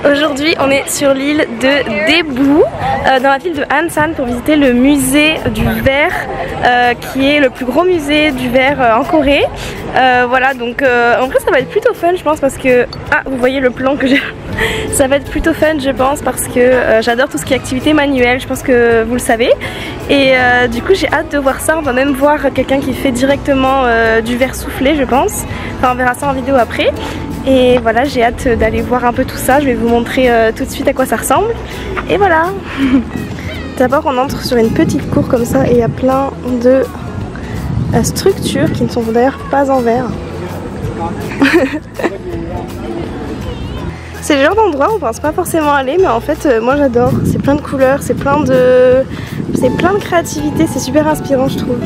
Aujourd'hui on est sur l'île de Daegu, dans la ville de Ansan, pour visiter le musée du verre, qui est le plus gros musée du verre en Corée. Voilà, donc en vrai ça va être plutôt fun je pense, parce que... Ah, vous voyez le plan que j'ai. Ça va être plutôt fun je pense, parce que j'adore tout ce qui est activité manuelle, je pense que vous le savez. Et du coup j'ai hâte de voir ça. On va même voir quelqu'un qui fait directement du verre soufflé je pense. Enfin on verra ça en vidéo après. Et voilà, j'ai hâte d'aller voir un peu tout ça. Je vais vous montrer tout de suite à quoi ça ressemble. Et voilà. D'abord on entre sur une petite cour comme ça et il y a plein de structures qui ne sont d'ailleurs pas en verre. C'est le genre d'endroit où on pense pas forcément aller, mais en fait moi j'adore. C'est plein de couleurs, c'est plein de créativité, c'est super inspirant je trouve.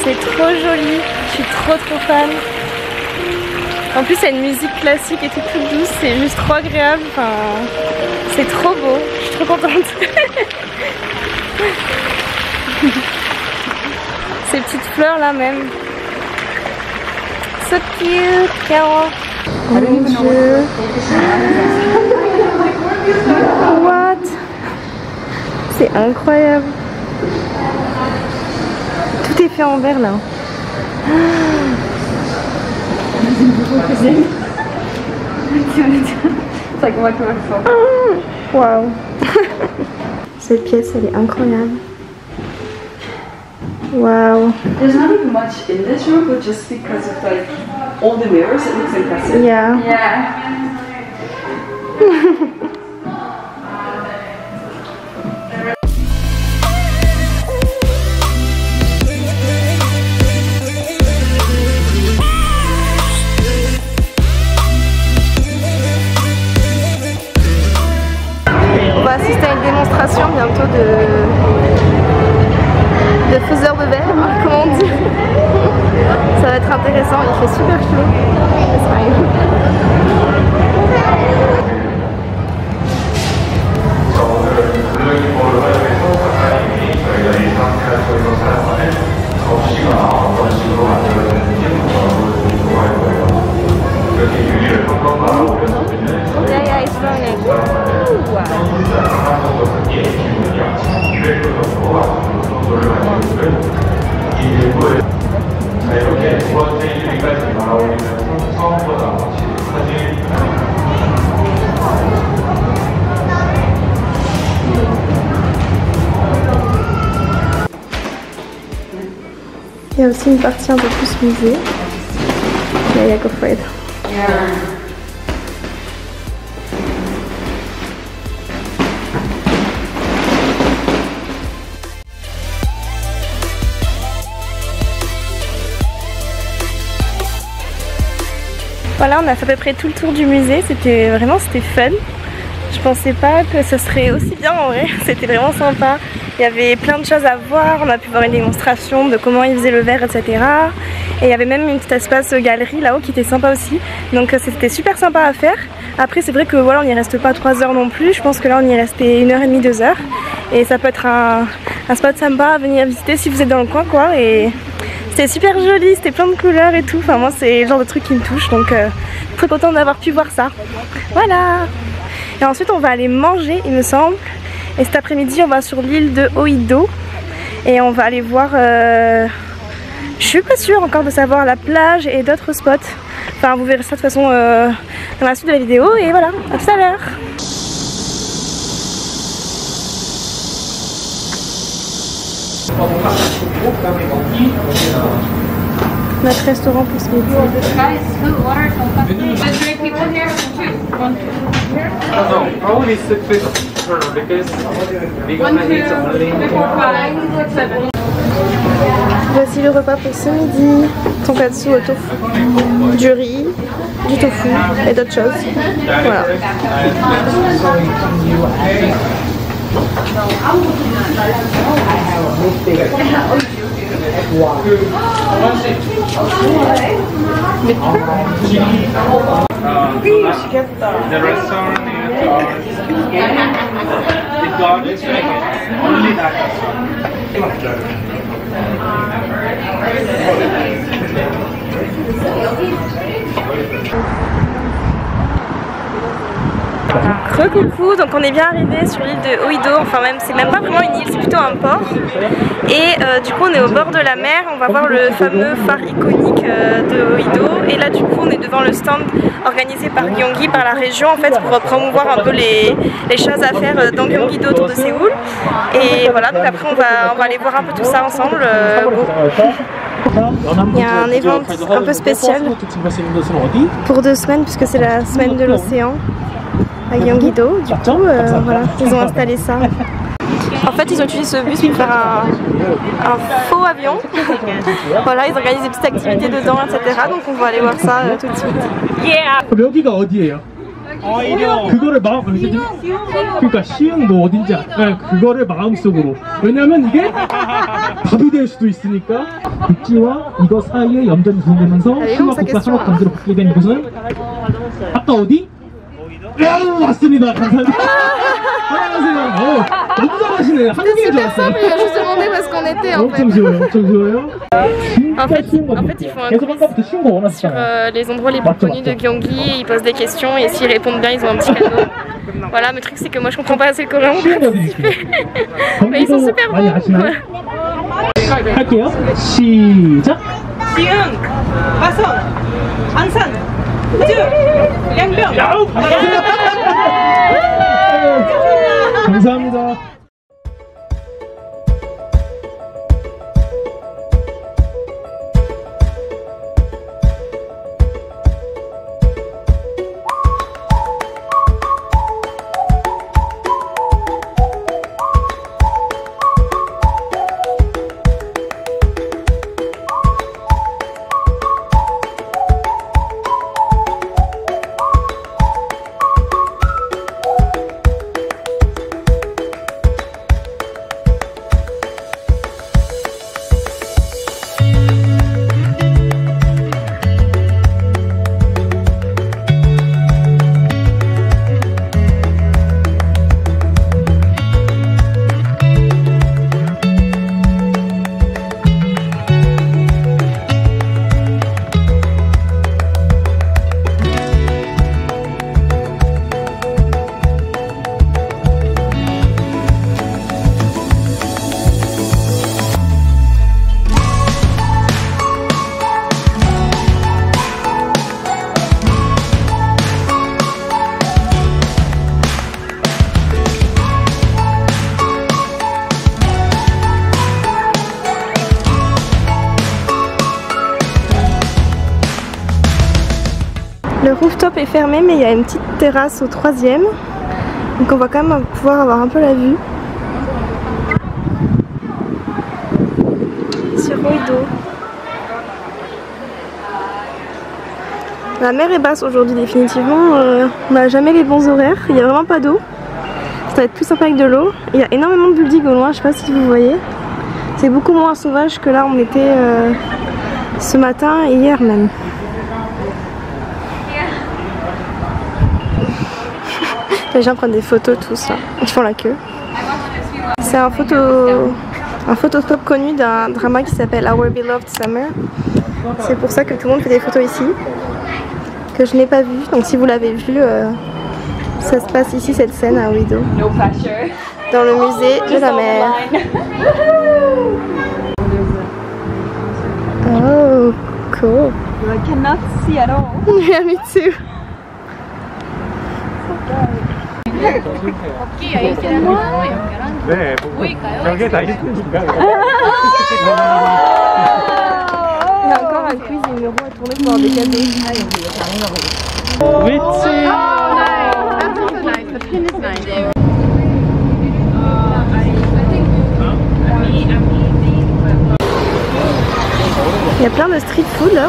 C'est trop joli, je suis trop fan. En plus il y a une musique classique et toute douce, c'est juste trop agréable, enfin, c'est trop beau, je suis trop contente. Ces petites fleurs là même. So cute, Carole. Oh mon Dieu. What? C'est incroyable. Tout est fait en verre là. Waouh. Cette pièce elle est incroyable. Waouh. There's not even much in this room, but just because of like all the mirrors, it looks impressive. Yeah. Yeah. On va assister à une démonstration bientôt de faiseurs de verre, comment on dit. Ça va être intéressant, il fait super chaud. Yeah, it's running. Il y a aussi une partie un peu plus musée. Yeah, go for it. Yeah. Voilà, on a fait à peu près tout le tour du musée, c'était fun. Je pensais pas que ce serait aussi bien en vrai, c'était vraiment sympa. Il y avait plein de choses à voir, on a pu voir une démonstration de comment ils faisaient le verre, etc. Et il y avait même une petite espace galerie là-haut qui était sympa aussi. Donc c'était super sympa à faire. Après c'est vrai que voilà, on n'y reste pas 3 heures non plus, je pense que là on y est resté 1h30, 2 heures. Et ça peut être un spot sympa à venir visiter si vous êtes dans le coin quoi. Et c'était super joli, c'était plein de couleurs et tout. Enfin moi c'est le genre de truc qui me touche, donc très contente d'avoir pu voir ça. Voilà. Et ensuite on va aller manger il me semble. Et cet après-midi on va sur l'île de Oido. Et on va aller voir, je suis pas sûre encore de savoir, la plage et d'autres spots. Enfin vous verrez ça de toute façon dans la suite de la vidéo. Et voilà, à tout à l'heure. Notre restaurant pour ce midi. No, probably 6 because we're gonna need some only. Voici le repas pour ce midi. Tonkatsu au tofu, du riz, du tofu et d'autres choses. Voilà. The restaurant it got its only that Recoucou, donc on est bien arrivé sur l'île de Oido, enfin même c'est même pas vraiment une île, c'est plutôt un port. Et du coup on est au bord de la mer, on va voir le fameux phare iconique de Oido. Et là du coup on est devant le stand organisé par Gyeonggi, par la région en fait, pour promouvoir un peu les choses à faire dans Gyeonggi-do autour de Séoul. Et voilà, donc après on va aller voir un peu tout ça ensemble. Il y a un événement un peu spécial pour 2 semaines puisque c'est la semaine de l'océan à Gyeonggi-do. Du coup voilà, ils ont installé ça. En fait ils ont utilisé ce bus pour faire un faux avion. Voilà, ils organisent des petites activités dedans, etc. Donc on va aller voir ça tout de suite. 여기가 어디예요? 그거를 그러니까 시흥 뭐 어딘지 그거를 마음속으로, 왜냐면 이게 답이 될 수도 있으니까. 육지와 이거 사이에 염전이 구성되면서 시와 국가 산업 단지로 바뀌게 된 곳은 아까 어디? 맞습니다. 감사합니다. 안녕하세요. 너무 잘하시네요. 한국인 줄 알았어요. 엄청 쉬워요. 엄청 쉬워요. En fait, ils font un quiz sur les endroits les plus connus de Gyeonggi, ils posent des questions et s'ils répondent bien, ils ont un petit cadeau. Voilà, le truc c'est que moi je comprends pas assez le coréen, mais ils sont super bons. Voilà. 할게요. 시작. 지응, 화성, 안산, 우주, 양병. 감사합니다. Le rooftop est fermé mais il y a une petite terrasse au 3e. Donc on va quand même pouvoir avoir un peu la vue sur Oido. La mer est basse aujourd'hui définitivement, on n'a jamais les bons horaires, il n'y a vraiment pas d'eau. Ça va être plus sympa avec de l'eau. Il y a énormément de buildings au loin, je sais pas si vous voyez. C'est beaucoup moins sauvage que là où on était ce matin et hier même. Les gens prennent des photos tous là, ils font la queue. C'est un photostop connu d'un drama qui s'appelle Our Beloved Summer. C'est pour ça que tout le monde fait des photos ici, que je n'ai pas vu. Donc si vous l'avez vu, ça se passe ici cette scène à Oido, dans le musée de la mer. Oh, cool. I cannot see at all. Yeah, me too. 네, 여기에 다 있으니까. Il y a encore un quiz numéro à tourner pour avoir des cadeaux. y a plein de street food là.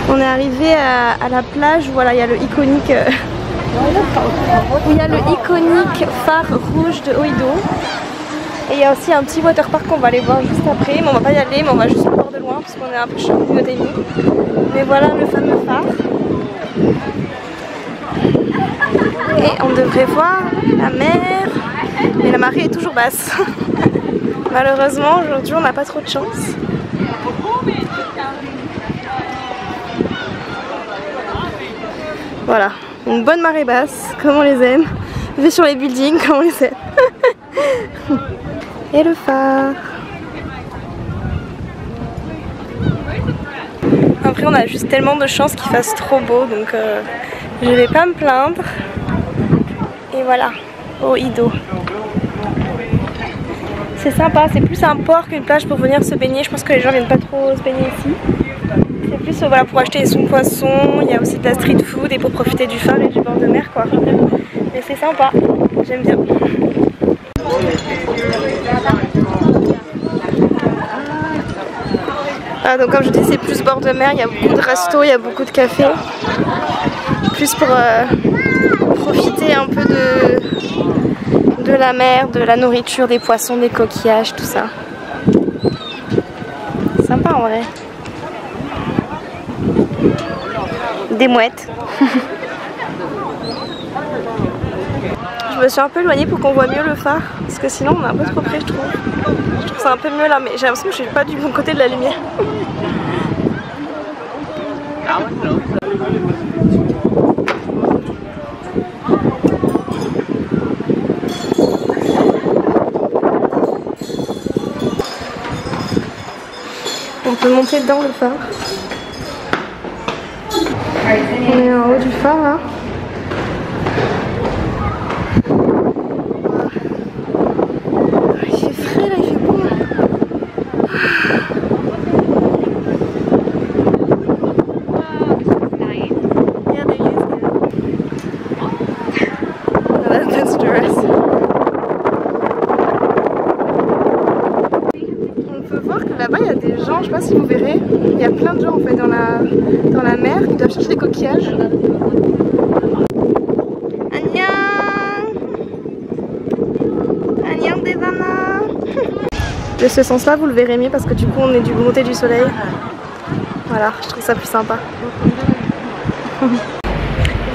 On est arrivé à la plage où voilà, il y a le iconique phare rouge de Oido. Et il y a aussi un petit waterpark qu'on va aller voir juste après. Mais on va pas y aller, mais on va juste le voir de loin parce qu'on est un peu chaud au niveau. Mais voilà le fameux phare. Et on devrait voir la mer. Mais la marée est toujours basse. Malheureusement aujourd'hui on n'a pas trop de chance. Voilà, une bonne marée basse, comme on les aime. Vue sur les buildings, comme on les aime. Et le phare. Après on a juste tellement de chance qu'il fasse trop beau, donc je vais pas me plaindre. Et voilà, Oido. C'est sympa, c'est plus un port qu'une plage pour venir se baigner. Je pense que les gens viennent pas trop se baigner ici. C'est plus voilà, pour acheter son poisson, il y a aussi de la street food et pour profiter du phare et du bord de mer quoi. Mais c'est sympa, j'aime bien. Ah, donc comme je dis c'est plus bord de mer, il y a beaucoup de restos, il y a beaucoup de cafés. Plus pour profiter un peu de la mer, de la nourriture, des poissons, des coquillages, tout ça. Sympa en vrai. Des mouettes. Je me suis un peu éloignée pour qu'on voit mieux le phare, parce que sinon on est un peu trop près je trouve. Je trouve ça un peu mieux là, mais j'ai l'impression que je suis pas du bon côté de la lumière. On peut monter dans le phare. On est en haut du phare là. Il fait frais là, il fait beau. Là-bas il y a des gens, je sais pas si vous verrez, il y a plein de gens en fait dans la mer qui doivent chercher des coquillages. Annyeong Devana. De ce sens là vous le verrez mieux parce que du coup on est du côté du soleil. Voilà, je trouve ça plus sympa.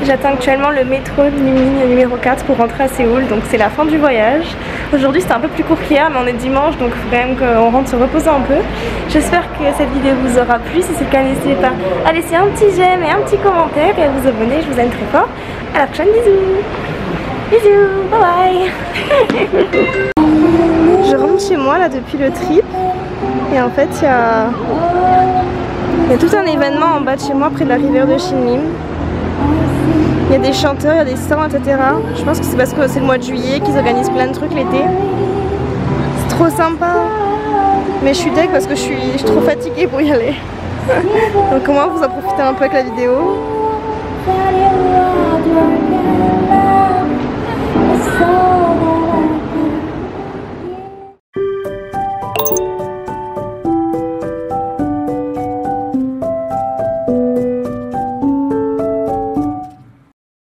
J'attends actuellement le métro ligne numéro 4 pour rentrer à Séoul, donc c'est la fin du voyage. Aujourd'hui c'était un peu plus court qu'hier, mais on est dimanche donc il faut quand même qu'on rentre se reposer un peu. J'espère que cette vidéo vous aura plu, si c'est le cas n'hésitez pas à laisser un petit j'aime et un petit commentaire et à vous abonner, je vous aime très fort. À la prochaine, bisous. Bisous, bye bye. Je rentre chez moi là depuis le trip et en fait il y a tout un événement en bas de chez moi près de la rivière de Shinlim. Il y a des chanteurs, il y a des stands, etc. Je pense que c'est parce que c'est le mois de juillet qu'ils organisent plein de trucs l'été. C'est trop sympa. Mais je suis deg parce que je suis trop fatiguée pour y aller. Donc au moins vous en profitez un peu avec la vidéo.